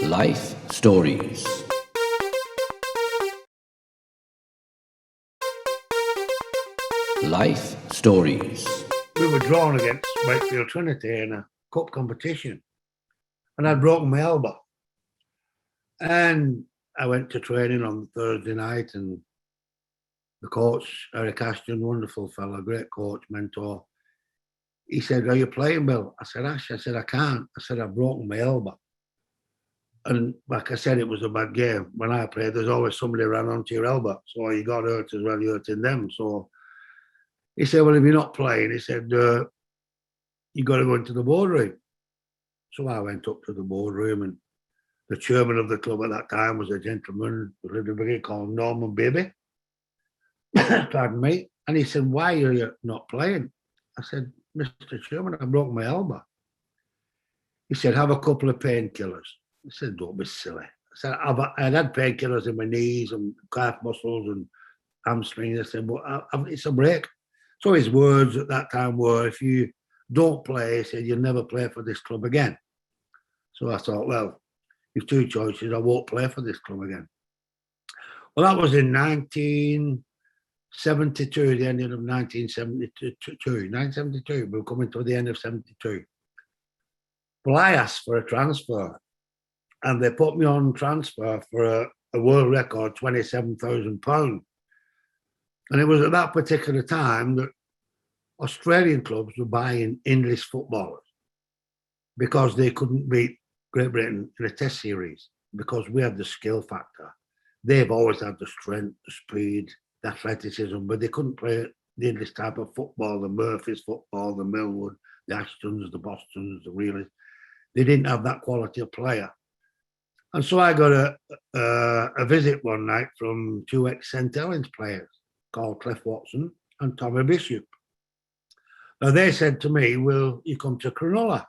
Life Stories. Life Stories. We were drawn against Wakefield Trinity in a cup competition, and I'd broken my elbow. And I went to training on Thursday night, and the coach, Eric Ashton, wonderful fellow, great coach, mentor, he said, "Are you playing, Bill?" I said, "Ash," I said, "I can't." I said, "I've broken my elbow." And like I said, it was a bad game. When I played, there's always somebody ran onto your elbow. So you got hurt as well, you're hurting them. So he said, "Well, if you're not playing," he said, "you got to go into the boardroom." So I went up to the boardroom, and the chairman of the club at that time was a gentleman who lived in Brigade called Norman Baby. Pardon me. And he said, "Why are you not playing?" I said, "Mr. Chairman, I broke my elbow." He said, "Have a couple of painkillers." I said, "Don't be silly." I said, I'd had painkillers in my knees and calf muscles and hamstrings. I said, "But it's a break." So his words at that time were, "If you don't play," he said, "you'll never play for this club again." So I thought, well, you've two choices. I won't play for this club again. Well, that was in 1972, the end of 1972. 1972, we were coming to the end of 72. Well, I asked for a transfer, and they put me on transfer for a world record, £27,000. And it was at that particular time that Australian clubs were buying English footballers because they couldn't beat Great Britain in a test series because we had the skill factor. They've always had the strength, the speed, the athleticism, but they couldn't play the English type of football, the Murphys football, the Millwood, the Ashtons, the Bostons, the Wheelers. They didn't have that quality of player. And so I got a visit one night from two ex-St Helens players called Cliff Watson and Tommy Bishop. Now they said to me, "Will you come to Cronulla?"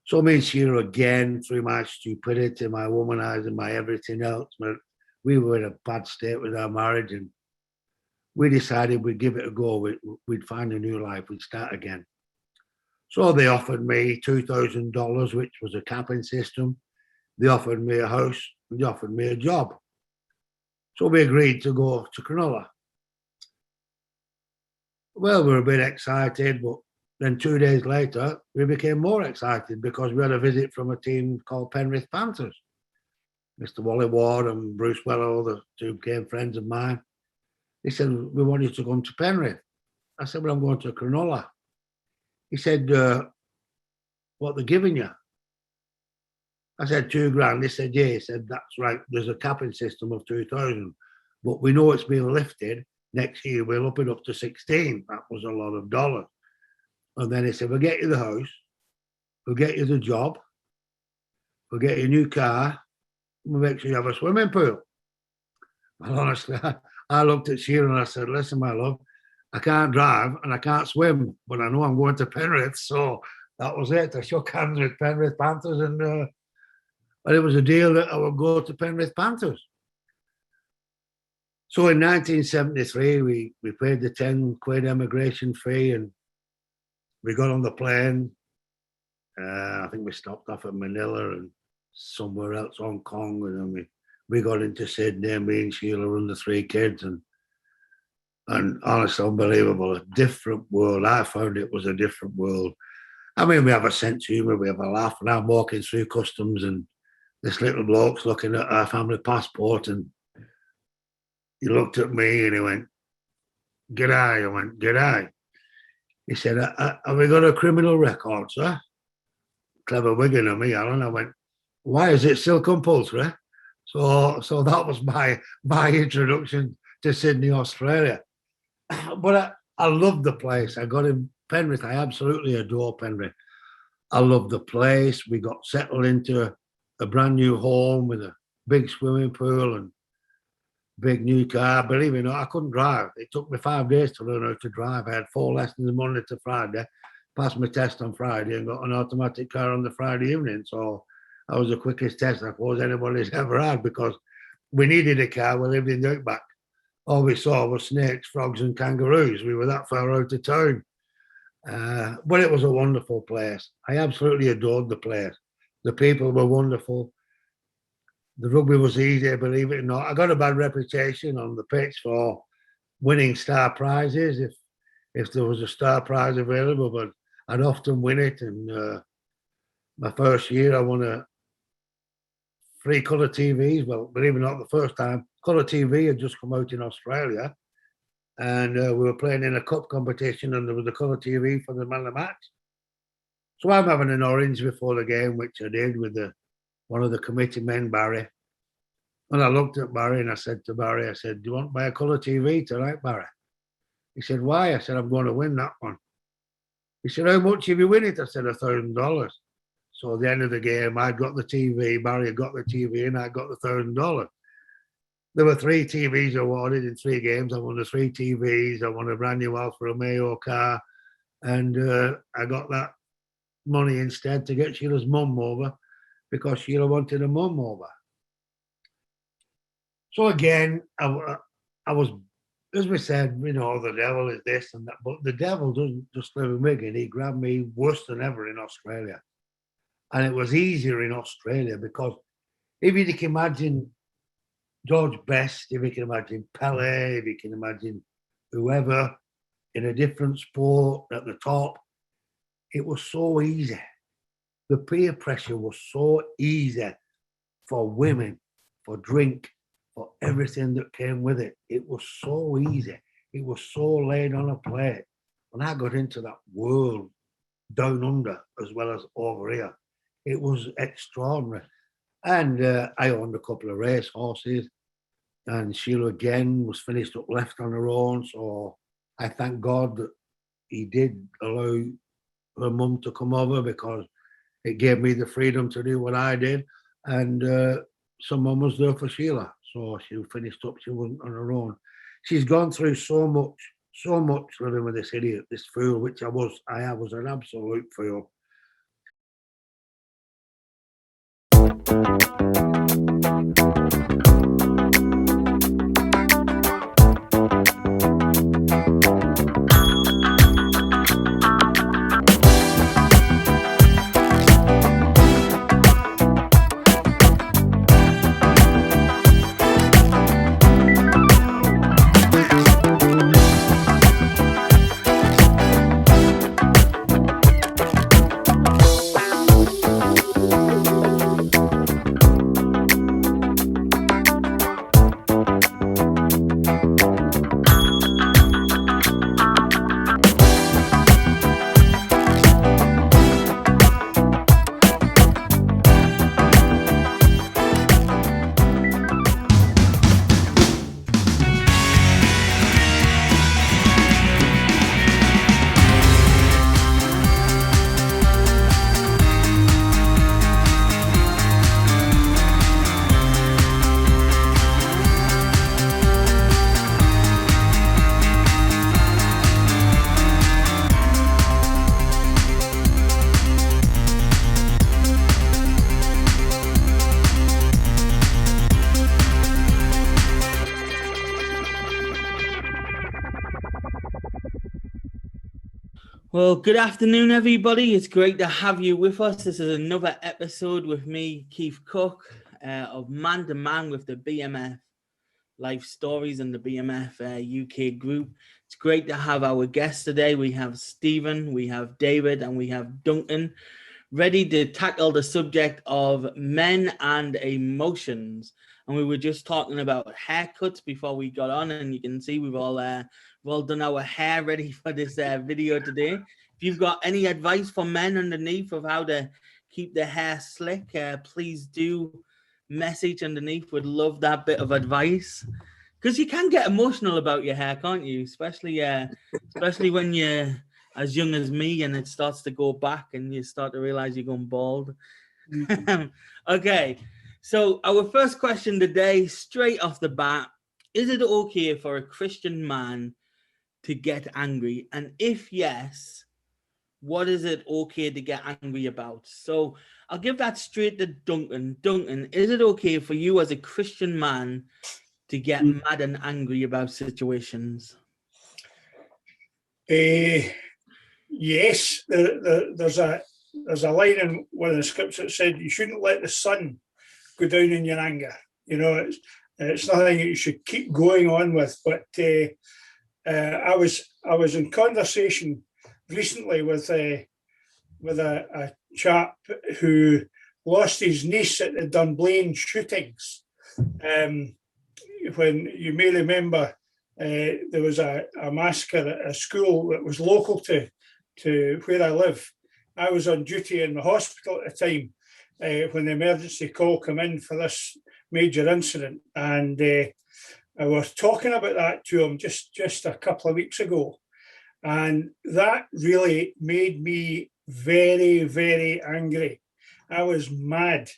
So me and Sheila, again, through my stupidity, my womanizing, my everything else, we were in a bad state with our marriage, and we decided we'd give it a go. We'd find a new life. We'd start again. So they offered me $2,000, which was a capping system. They offered me a house. They offered me a job. So we agreed to go to Cronulla. Well, we were a bit excited, but then 2 days later, we became more excited because we had a visit from a team called Penrith Panthers. Mr. Wally Ward and Bruce Wello, the two became friends of mine. They said, "We want you to come to Penrith." I said, "Well, I'm going to Cronulla." He said, "What they're giving you?" I said, $2,000. He said, "Yeah." He said, "That's right. There's a capping system of 2,000, but we know it's being lifted. Next year, we'll up it up to 16. That was a lot of dollars. And then he said, "We'll get you the house. We'll get you the job. We'll get you a new car. We'll make sure you have a swimming pool." Well, honestly, I looked at Sheila and I said, "Listen, my love, I can't drive and I can't swim, but I know I'm going to Penrith." So that was it. I shook hands with Penrith Panthers, and it was a deal that I would go to Penrith Panthers. So in 1973, we paid the £10 emigration fee, and we got on the plane. I think we stopped off at Manila and somewhere else, Hong Kong, and then we got into Sydney, and me and Sheila and the three kids, and honestly, unbelievable, a different world. I found it was a different world. I mean, we have a sense of humour, we have a laugh, and I'm walking through customs, and this little bloke's looking at our family passport, and he looked at me and he went, "G'day." I went, "G'day." He said, "Have we got a criminal record, sir?" Clever wigging of me, Alan. I went, "Why is it still compulsory?" So that was my introduction to Sydney, Australia. But I loved the place. I got in Penrith. I absolutely adore Penrith. I loved the place. We got settled into a brand new home with a big swimming pool and big new car. Believe it or not, I couldn't drive. It took me 5 days to learn how to drive. I had 4 lessons Monday to Friday, passed my test on Friday, and got an automatic car on the Friday evening. So that was the quickest test I suppose anybody's ever had, because we needed a car. We lived in the outback. All we saw was snakes, frogs, and kangaroos. We were that far out of town. But it was a wonderful place. I absolutely adored the place. The people were wonderful. The rugby was easy, believe it or not. I got a bad reputation on the pitch for winning star prizes if there was a star prize available, but I'd often win it. And my first year, I won a 3 colour TVs. Well, believe it or not, the first time colour TV had just come out in Australia, and we were playing in a cup competition, and there was a colour TV for the man of the match. So I'm having an orange before the game, which I did with one of the committee men, Barry. And I looked at Barry and I said to Barry, I said, "Do you want to buy a colour TV tonight, Barry?" He said, "Why?" I said, "I'm going to win that one." He said, "How much have you win it?" I said, $1,000. So at the end of the game, I got the TV, Barry got the TV, and I got the $1,000. There were 3 TVs awarded in 3 games. I won the 3 TVs. I won a brand new Alfa Romeo car. And I got that money instead to get Sheila's mum over because Sheila wanted a mum over. So again, I was, as we said, you know, the devil is this and that, but the devil doesn't just live in Wigan. He grabbed me worse than ever in Australia. And it was easier in Australia because if you can imagine George Best, if you can imagine Pele, if you can imagine whoever in a different sport at the top, it was so easy. The peer pressure was so easy for women, for drink, for everything that came with it. It was so easy. It was so laid on a plate. When I got into that world down under as well as over here, it was extraordinary. And I owned a couple of race horses, and Sheila again was finished up left on her own. So I thank God that he did allow her mum to come over because it gave me the freedom to do what I did. And some mum was there for Sheila. So she finished up, she wasn't on her own. She's gone through so much living with this idiot, this fool, which I was an absolute fool. Well, good afternoon, everybody. It's great to have you with us. This is another episode with me, Keith Cook, of Man to Man with the BMF Lifestories and the BMF UK group. It's great to have our guests today. We have Stephen, we have David, and we have Duncan, ready to tackle the subject of men and emotions. And we were just talking about haircuts before we got on, and you can see we've all done our hair ready for this video today. If you've got any advice for men underneath of how to keep their hair slick, please do message underneath. Would love that bit of advice, because you can get emotional about your hair, can't you? Especially when you're as young as me and it starts to go back and you start to realize you're going bald. Okay, so our first question today, straight off the bat, is it okay for a Christian man to get angry? And if yes, what is it okay to get angry about? So I'll give that straight to Duncan. Duncan, is it okay for you as a Christian man to get mad and angry about situations? Yes, there's there's a line in one of the scriptures that said you shouldn't let the sun go down in your anger. You know, it's nothing that you should keep going on with. But I was in conversation recently with a chap who lost his niece at the Dunblane shootings. When you may remember, there was a massacre at a school that was local to where I live. I was on duty in the hospital at the time when the emergency call came in for this major incident, and I was talking about that to him just a couple of weeks ago, and that really made me very, very angry. I was mad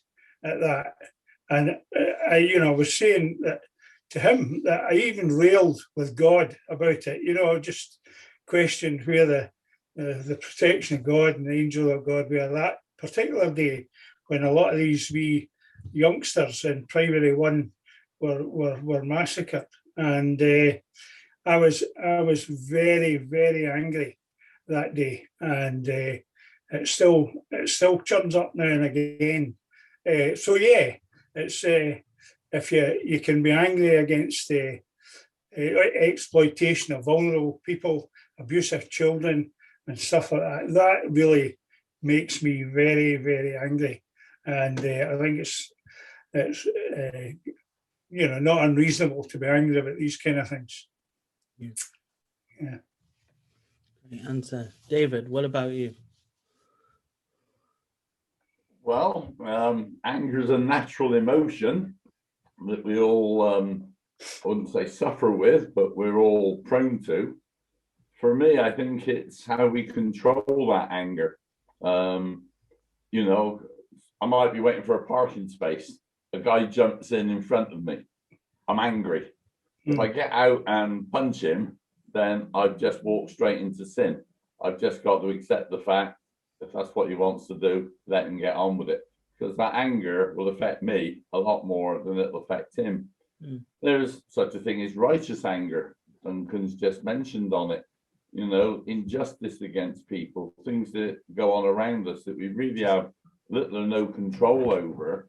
at that, and I was saying that to him that I even railed with God about it. You know, just questioned where the protection of God and the angel of God were that particular day when a lot of these wee youngsters in primary one were massacred, and I was very, very angry that day, and it still churns up now and again. So yeah, it's if you can be angry against the exploitation of vulnerable people, abusive children, and stuff like that, that really makes me very, very angry, and I think it's not unreasonable to be angry about these kind of things. Yeah. Great answer. David, what about you? Well, anger is a natural emotion that we all, I wouldn't say suffer with, but we're all prone to. For me, I think it's how we control that anger. I might be waiting for a parking space. A guy jumps in front of me. I'm angry. If I get out and punch him, then I've just walked straight into sin. I've just got to accept the fact, if that's what he wants to do, let him get on with it. Because that anger will affect me a lot more than it'll affect him. There's such a thing as righteous anger. Duncan's just mentioned on it. You know, injustice against people, things that go on around us that we really have little or no control over.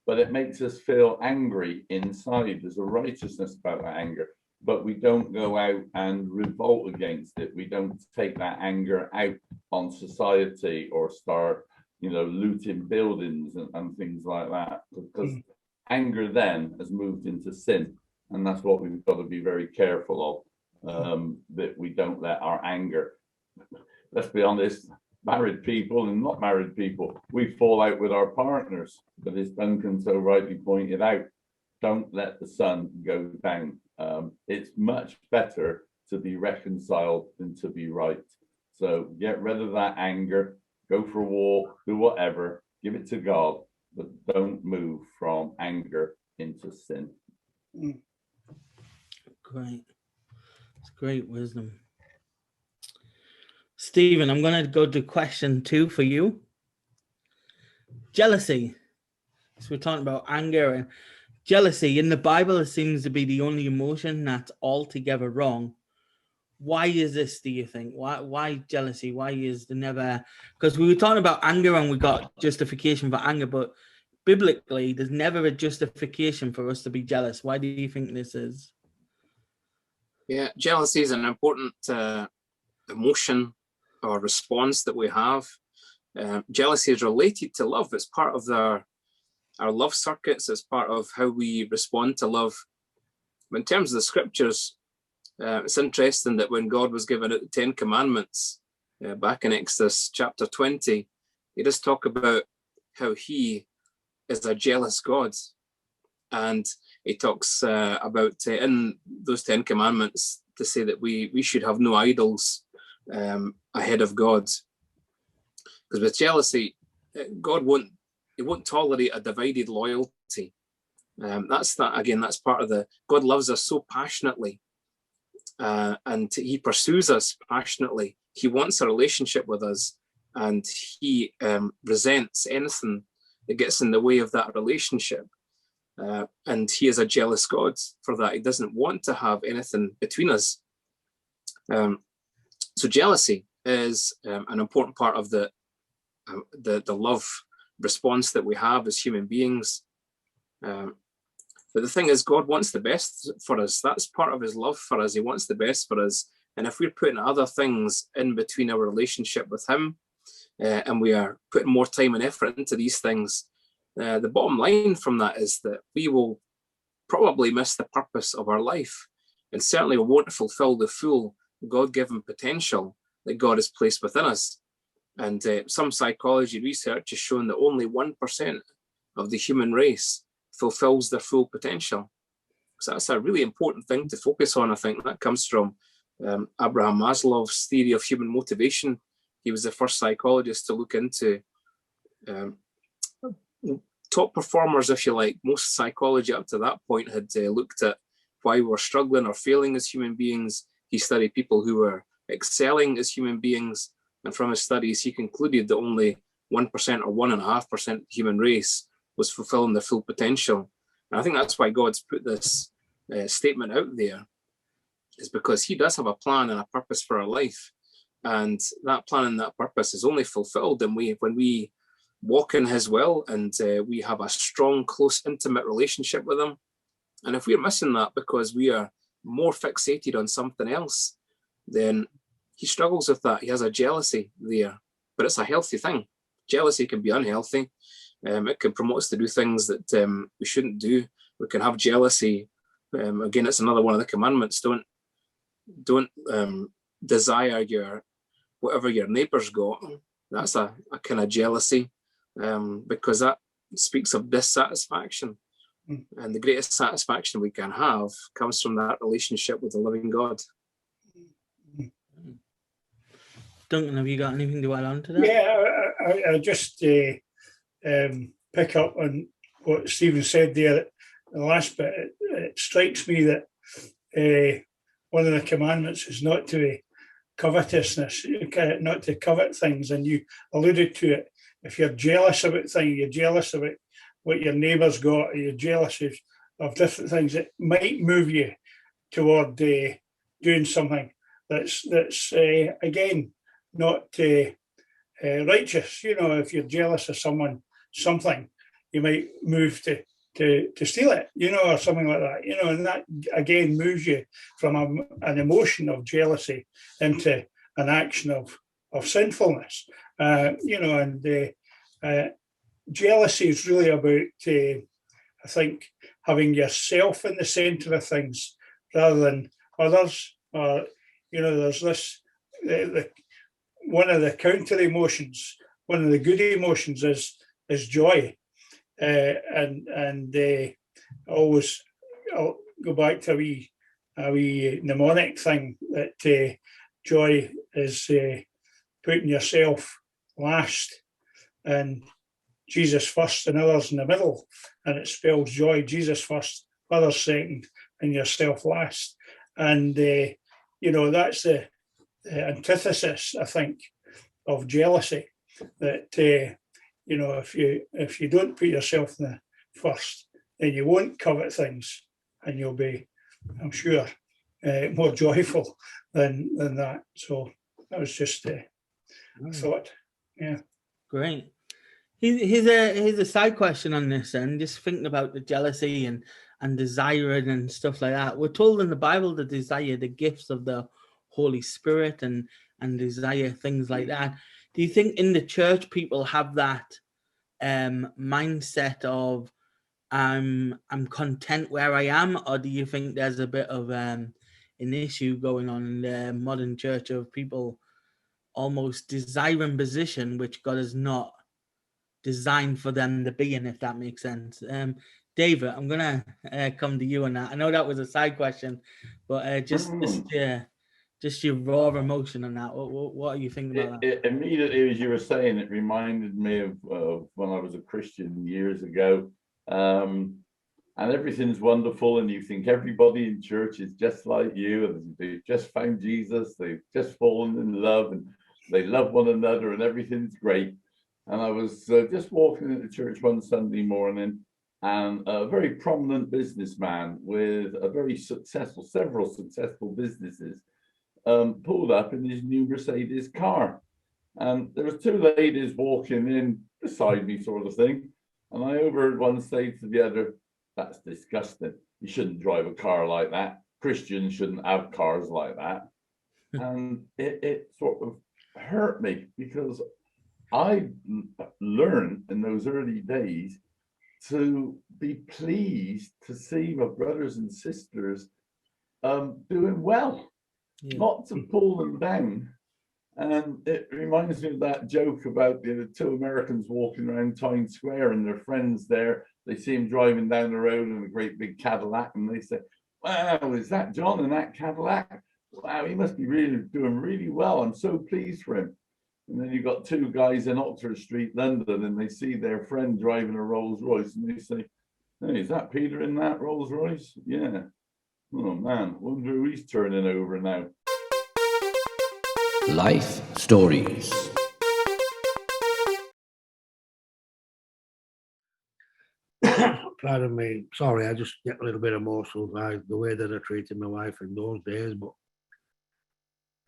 But it makes us feel angry inside. There's a righteousness about that anger, but we don't go out and revolt against it. We don't take that anger out on society or start, looting buildings and things like that, because anger then has moved into sin. And that's what we've got to be very careful of, that we don't let our anger, let's be honest, married people and not married people, we fall out with our partners. But as Duncan so rightly pointed out, don't let the sun go down. It's much better to be reconciled than to be right. So get rid of that anger, go for a walk, do whatever, give it to God, but don't move from anger into sin. Great. It's great wisdom. Stephen, I'm going to go to question 2 for you. Jealousy. So we're talking about anger and jealousy. In the Bible, it seems to be the only emotion that's altogether wrong. Why is this, do you think? Why jealousy? Why is there never... Because we were talking about anger and we got justification for anger, but biblically, there's never a justification for us to be jealous. Why do you think this is? Yeah, jealousy is an important emotion or response that we have. Jealousy is related to love. It's part of our love circuits. It's part of how we respond to love. In terms of the scriptures, it's interesting that when God was given out the 10 Commandments, back in Exodus chapter 20, he does talk about how he is a jealous God. And he talks about in those 10 Commandments to say that we should have no idols ahead of God. Because with jealousy, God won't tolerate a divided loyalty. That's part of God loves us so passionately, and he pursues us passionately. He wants a relationship with us, and he resents anything that gets in the way of that relationship. And he is a jealous God for that. He doesn't want to have anything between us. So jealousy is an important part of the the love response that we have as human beings. But the thing is, God wants the best for us. That's part of his love for us. He wants the best for us. And if we're putting other things in between our relationship with him, and we are putting more time and effort into these things, the bottom line from that is that we will probably miss the purpose of our life, and certainly won't fulfill the full God-given potential that God has placed within us. And some psychology research has shown that only 1% of the human race fulfills their full potential. So that's a really important thing to focus on. I think that comes from Abraham Maslow's theory of human motivation. He was the first psychologist to look into top performers, if you like. Most psychology up to that point had looked at why we're struggling or failing as human beings. He studied people who were excelling as human beings. And from his studies, he concluded that only 1% or 1.5% of the human race was fulfilling their full potential. And I think that's why God's put this statement out there, is because he does have a plan and a purpose for our life. And that plan and that purpose is only fulfilled when we walk in his will, and we have a strong, close, intimate relationship with him. And if we're missing that because we are more fixated on something else, then he struggles with that. He has a jealousy there, but it's a healthy thing. Jealousy can be unhealthy. It can promote us to do things that we shouldn't do. We can have jealousy. Again, it's another one of the commandments. Don't desire whatever your neighbour's got. That's a kind of jealousy, because that speaks of dissatisfaction. And the greatest satisfaction we can have comes from that relationship with the living God. Duncan, have you got anything to add on to that? Yeah, I just pick up on what Stephen said there. The last bit, it strikes me that one of the commandments is not to be covetousness, not to covet things. And you alluded to it. If you're jealous about things, you're jealous about what your neighbour's got, or you're jealous of different things, it might move you toward doing something that's again, not righteous. You know, if you're jealous of something, you might move to steal it, you know, or something like that, you know, and that again moves you from an emotion of jealousy into an action of sinfulness, you know, and jealousy is really about, I think, having yourself in the centre of things rather than others. Or, you know, there's this, one of the counter emotions, one of the good emotions is joy. And always, I'll go back to a wee mnemonic thing that joy is putting yourself last and Jesus first and others in the middle, and it spells joy: Jesus first, others second, and yourself last. And you know, that's the antithesis, I think, of jealousy. That you know, if you don't put yourself in the first, then you won't covet things, and you'll be, I'm sure, more joyful than that. So that was just a thought. Yeah. Great. Here's a side question on this, and just thinking about the jealousy and desiring and stuff like that. We're told in the Bible to desire the gifts of the Holy Spirit and desire things like that. Do you think in the church people have that mindset of I'm content where I am, or do you think there's a bit of an issue going on in the modern church of people almost desiring position which God has not designed for them to be in, if that makes sense? David, I'm gonna come to you on that. I know that was a side question, but just your raw emotion on that. What are you thinking about that? Immediately, as you were saying, it reminded me of when I was a Christian years ago, and everything's wonderful, and you think everybody in church is just like you, and they've just found Jesus, they've just fallen in love, and they love one another, and everything's great. And I was just walking into church one Sunday morning, and a very prominent businessman with several successful businesses pulled up in his new Mercedes car. And there was two ladies walking in beside me, sort of thing. And I overheard one say to the other, "That's disgusting. You shouldn't drive a car like that. Christians shouldn't have cars like that." And it sort of hurt me, because I learned in those early days to be pleased to see my brothers and sisters doing well, Yeah. not to pull them down. And it reminds me of that joke about the two Americans walking around Times Square and their friends there. They see him driving down the road in a great big Cadillac, and they say, "Wow, is that John in that Cadillac? Wow, he must be really doing really well. I'm so pleased for him." And then you've got two guys in Oxford Street, London, and they see their friend driving a Rolls Royce, and they say, "Hey, is that Peter in that Rolls Royce?" "Yeah." "Oh man, wonder who he's turning over now." Life Stories. Pardon me. Sorry, I just get a little bit emotional by the way that I treated my wife in those days. But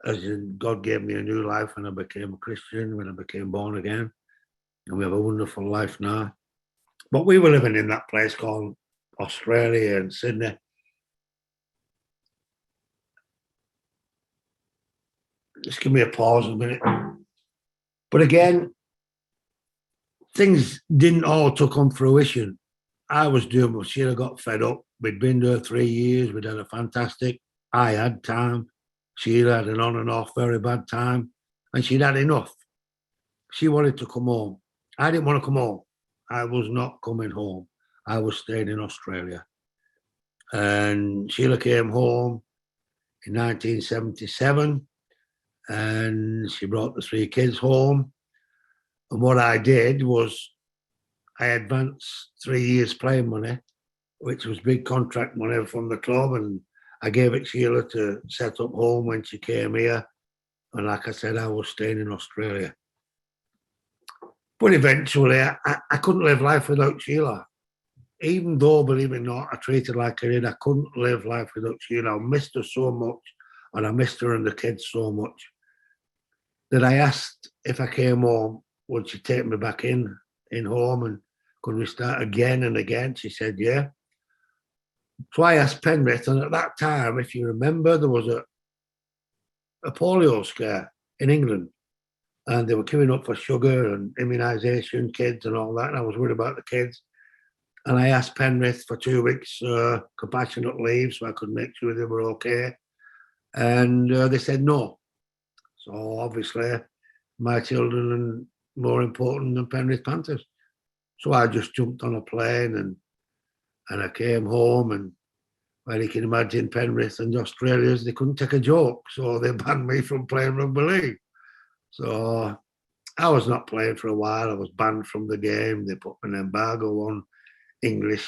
as in, God gave me a new life when I became a Christian, when I became born again. And we have a wonderful life now. But we were living in that place called Australia and Sydney. Just give me a pause a minute. But again, things didn't all to come fruition. I was doing what Sheila got fed up. We'd been there 3 years. We'd had a fantastic, I had time. Sheila had an on and off, very bad time. And she'd had enough. She wanted to come home. I didn't want to come home. I was not coming home. I was staying in Australia. And Sheila came home in 1977. And she brought the 3 kids home. And what I did was I advanced 3 years playing money, which was big contract money from the club. And I gave it Sheila to set up home when she came here. And like I said, I was staying in Australia. But eventually, I couldn't live life without Sheila. Even though, believe it or not, I treated like I did, I couldn't live life without Sheila. I missed her so much, and I missed her and the kids so much, that I asked if I came home, would she take me back in home, and could we start again and again? She said, yeah. So I asked Penrith, and at that time, if you remember, there was a polio scare in England, and they were queuing up for sugar and immunisation, kids and all that, and I was worried about the kids. And I asked Penrith for 2 weeks compassionate leave so I could make sure they were okay. And they said no. So obviously, my children are more important than Penrith Panthers. So I just jumped on a plane and I came home. And well, you can imagine Penrith and the Australians, they couldn't take a joke. So they banned me from playing rugby league. So I was not playing for a while. I was banned from the game. They put an embargo on English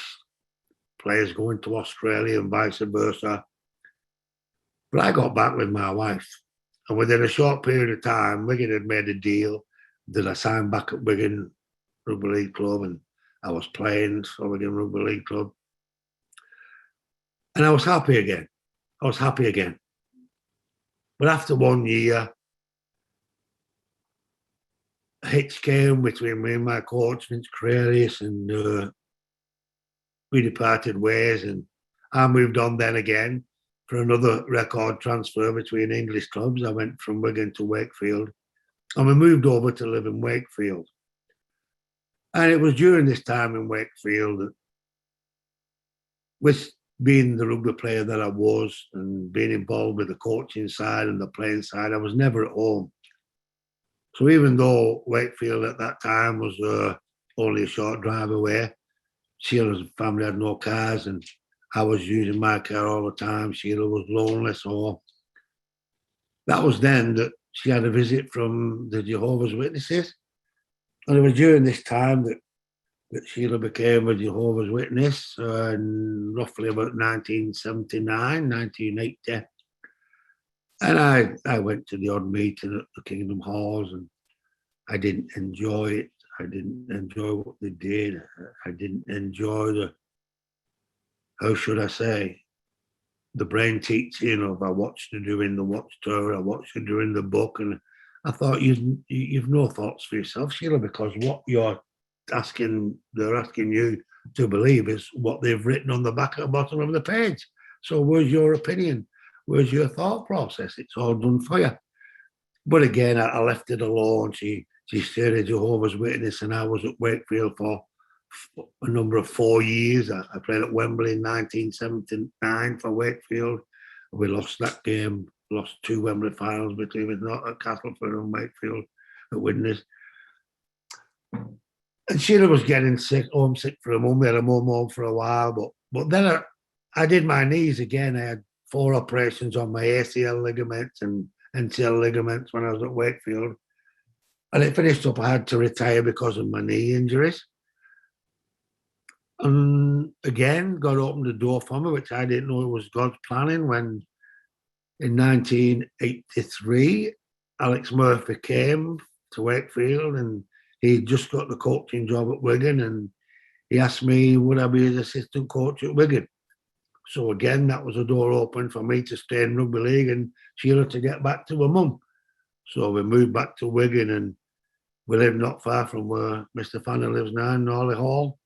players going to Australia and vice versa. But I got back with my wife. And within a short period of time, Wigan had made a deal that I signed back at Wigan Rugby League Club, and I was playing for Wigan Rugby League Club. And I was happy again. But after 1 year, a hitch came between me and my coach, Vince Cralius, and we departed ways. And I moved on then again for another record transfer between English clubs. I went from Wigan to Wakefield, and we moved over to live in Wakefield. And it was during this time in Wakefield that, with being the rugby player that I was and being involved with the coaching side and the playing side, I was never at home. So even though Wakefield at that time was only a short drive away, Sheila's family had no cars, and I was using my car all the time. Sheila was lonely, so that was then that she had a visit from the Jehovah's Witnesses. And it was during this time that Sheila became a Jehovah's Witness, roughly about 1979, 1980. And I went to the odd meeting at the Kingdom Halls, and I didn't enjoy it. I didn't enjoy what they did. I didn't enjoy how should I say, the brain teaching of I watched her doing the Watchtower, I watched her doing the book, and I thought you've no thoughts for yourself, Sheila, because what they're asking you to believe is what they've written on the back and bottom of the page. So where's your opinion? Where's your thought process? It's all done for you. But again, I left it alone. She stayed at Jehovah's Witness, and I was at Wakefield for a number of 4 years. I played at Wembley in 1979 for Wakefield. We lost that game, lost 2 Wembley finals between us, not at Castleford and Wakefield at Widnes. And Sheila was getting homesick for a mum. We had a mum home for a while, but then I did my knees again. I had 4 operations on my ACL ligaments and MCL ligaments when I was at Wakefield. And it finished up, I had to retire because of my knee injuries. And again, God opened the door for me, which I didn't know it was God's planning, when in 1983, Alex Murphy came to Wakefield, and he just got the coaching job at Wigan, and he asked me, would I be his assistant coach at Wigan? So again, that was a door open for me to stay in rugby league and Sheila to get back to her mum. So we moved back to Wigan, and we lived not far from where Mr. Fanner lives now, in Norley Hall.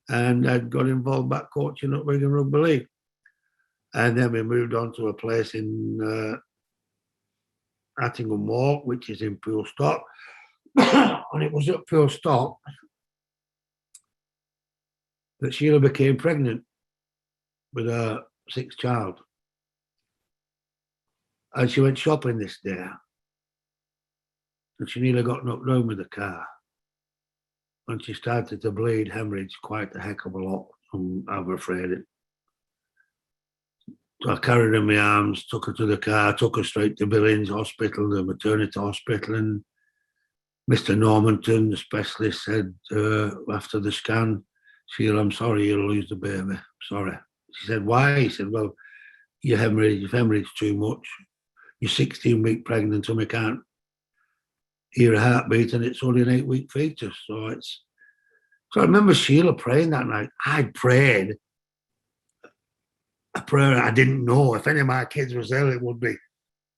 And I got involved back coaching at Wigan Rugby League. And then we moved on to a place in Attingham Walk, which is in Pure Stock. And it was at Pure Stock that Sheila became pregnant with her 6th child. And she went shopping this day, and she nearly got knocked down with the car. And she started to bleed, hemorrhage quite a heck of a lot, I'm afraid. So I carried her in my arms, took her to the car, took her straight to Billings Hospital, the maternity hospital, and Mr. Normanton, the specialist, said after the scan, Sheila, I'm sorry, you'll lose the baby. I'm sorry. She said, why? He said, well, you've hemorrhaged too much. You're 16 weeks pregnant, and we can't hear a heartbeat, and it's only an 8-week fetus. So I remember Sheila praying that night. I prayed a prayer I didn't know. If any of my kids was ill, it would be,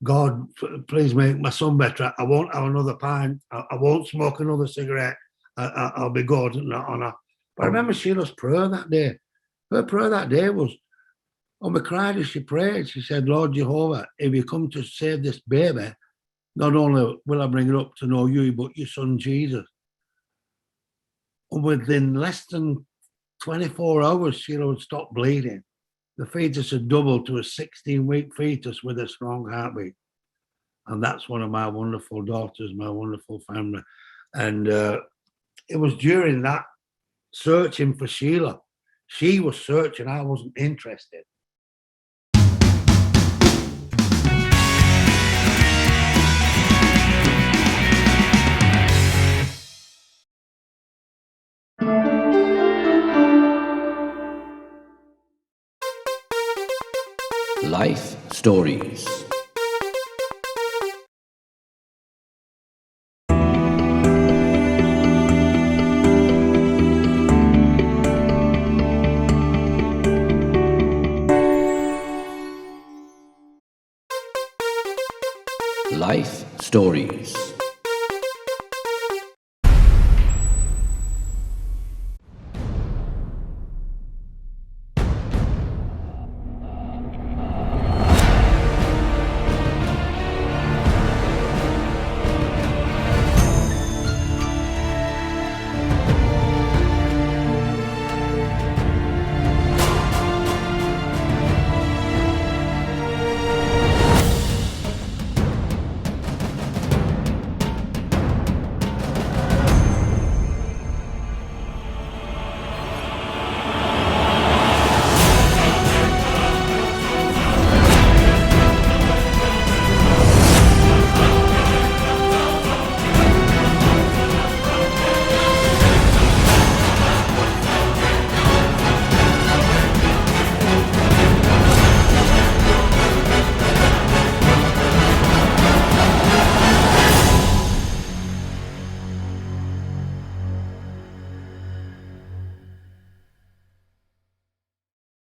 God, please make my son better. I won't have another pint. I won't smoke another cigarette. I'll be good. But I remember Sheila's prayer that day. Her prayer that day was, we cried as she prayed. She said, Lord Jehovah, if you come to save this baby, not only will I bring it up to know you, but your son Jesus. And within less than 24 hours, Sheila would stop bleeding. The fetus had doubled to a 16-week fetus with a strong heartbeat. And that's one of my wonderful daughters, my wonderful family. And it was during that searching for Sheila. She was searching, I wasn't interested. Life Stories. Life Stories.